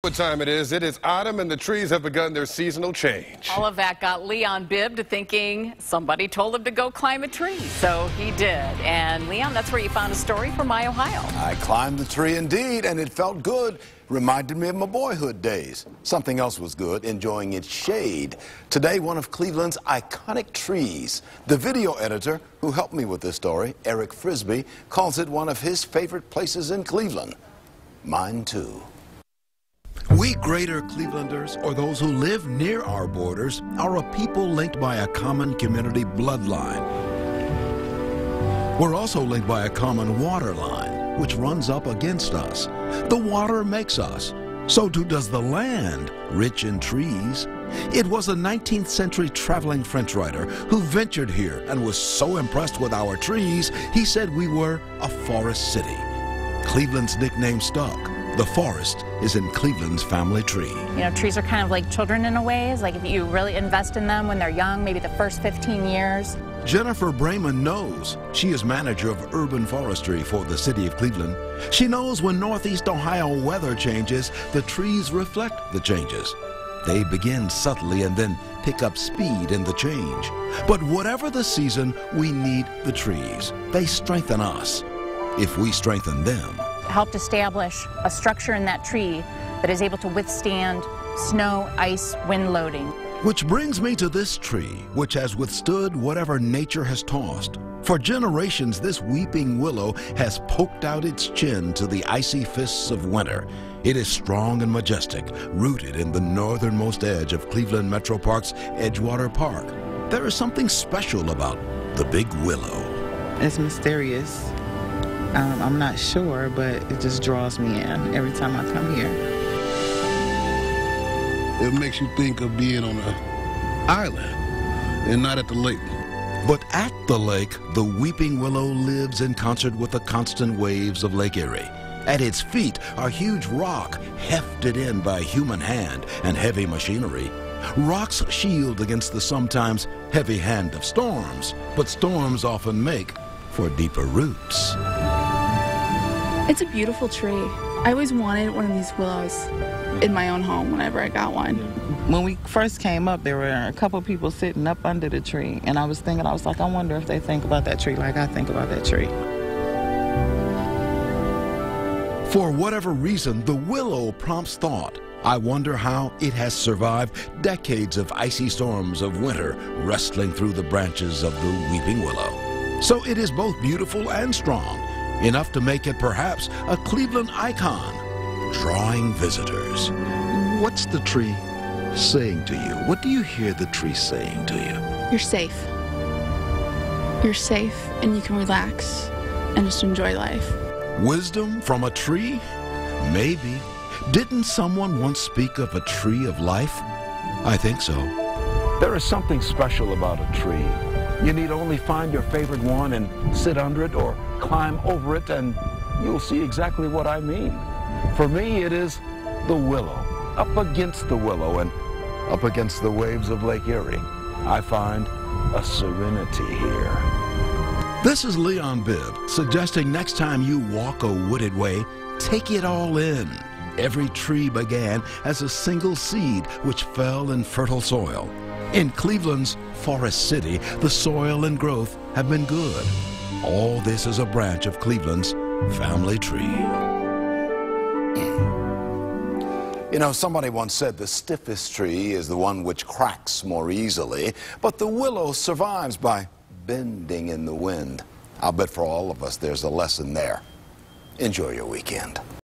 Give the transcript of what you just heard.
what time it is. It is autumn and the trees have begun their seasonal change. All of that got Leon Bibb to thinking somebody told him to go climb a tree. So he did. And Leon, that's where you found a story from My Ohio. I climbed the tree indeed, and it felt good. Reminded me of my boyhood days. Something else was good, enjoying its shade. Today, one of Cleveland's iconic trees. The video editor who helped me with this story, Eric Frisbee, calls it one of his favorite places in Cleveland. Mine too. We greater Clevelanders, or those who live near our borders, are a people linked by a common community bloodline. We're also linked by a common water line, which runs up against us. The water makes us. So too does the land, rich in trees. It was a 19th century traveling French writer who ventured here and was so impressed with our trees, he said we were a forest city. Cleveland's nickname stuck. The forest is in Cleveland's family tree. You know, trees are kind of like children in a way. Like if you really invest in them when they're young, maybe the first 15 years. Jennifer Brayman knows. She is manager of urban forestry for the city of Cleveland. She knows when Northeast Ohio weather changes, the trees reflect the changes. They begin subtly and then pick up speed in the change. But whatever the season, we need the trees. They strengthen us if we strengthen them. Helped establish a structure in that tree that is able to withstand snow, ice, wind loading. Which brings me to this tree, which has withstood whatever nature has tossed. For generations, this weeping willow has poked out its chin to the icy fists of winter. It is strong and majestic, rooted in the northernmost edge of Cleveland Metro Park's Edgewater Park. There is something special about the big willow. It's mysterious. I'm not sure, but it just draws me in every time I come here. It makes you think of being on an island and not at the lake. But at the lake, the weeping willow lives in concert with the constant waves of Lake Erie. At its feet, a huge rock hefted in by human hand and heavy machinery. Rocks shield against the sometimes heavy hand of storms, but storms often make for deeper roots. It's a beautiful tree. I always wanted one of these willows in my own home whenever I got one. When we first came up, there were a couple people sitting up under the tree, and I was like, I wonder if they think about that tree like I think about that tree. For whatever reason, the willow prompts thought. I wonder how it has survived decades of icy storms of winter wrestling through the branches of the weeping willow. So it is both beautiful and strong, enough to make it perhaps a Cleveland icon, drawing visitors. What's the tree saying to you? What do you hear the tree saying to you? You're safe. You're safe and you can relax and just enjoy life. Wisdom from a tree? Maybe. Didn't someone once speak of a tree of life? I think so. There is something special about a tree. You need only find your favorite one and sit under it or climb over it, and you'll see exactly what I mean. For me, it is the willow. Up against the willow and up against the waves of Lake Erie, I find a serenity here. This is Leon Bibb, suggesting next time you walk a wooded way, take it all in. Every tree began as a single seed which fell in fertile soil. In Cleveland's Forest City, the soil and growth have been good. All this is a branch of Cleveland's family tree. You know, somebody once said the stiffest tree is the one which cracks more easily, but the willow survives by bending in the wind. I'll bet for all of us there's a lesson there. Enjoy your weekend.